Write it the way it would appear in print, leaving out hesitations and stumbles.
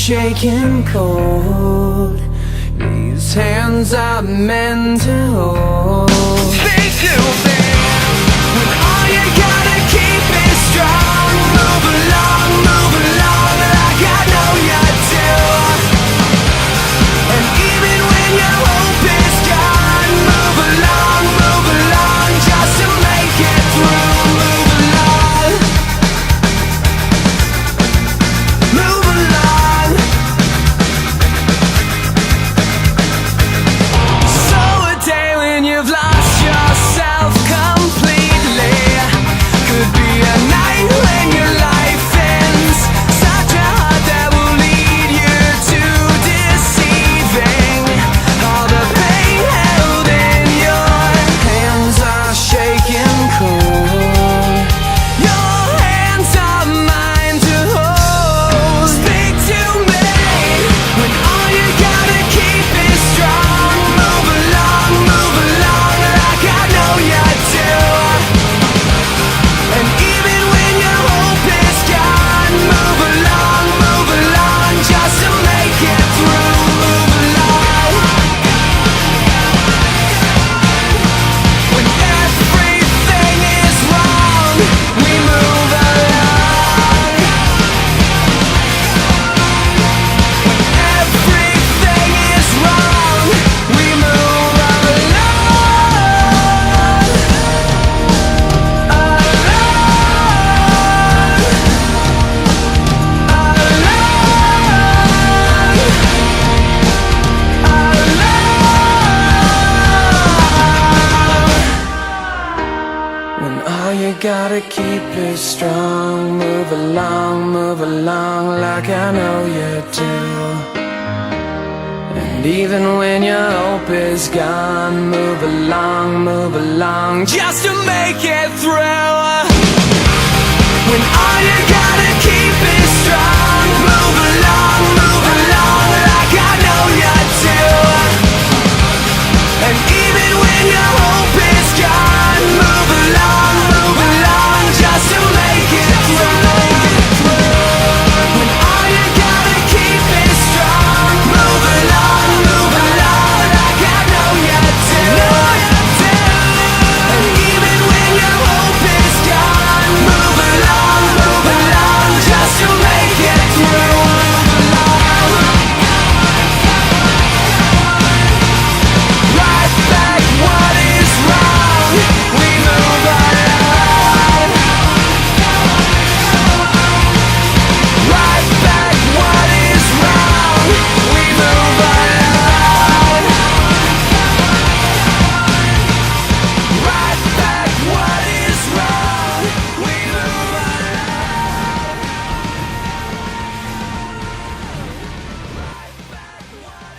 shaking cold. These hands are meant to hold. Stay too bad when all you gotta keep is strong. Move along like I know you do. And even when your hope is gone, move along just to make it through. Move along, move along. So a day when you've lost yourself completely could be a night when your life ends. Such a heart that will lead you to deceiving. All the pain held in your hands are shaking cold. Your hands are mine to hold. Speak to me when all you gotta keep is strong. Move along like I know you do. And even when your hope is gone, move along just to make it through. Move along when everything is wrong. We move along when everything is wrong. We move when all you gotta keep is strong. Move along like I know you do. And even when your hope is gone, move along just to make it through.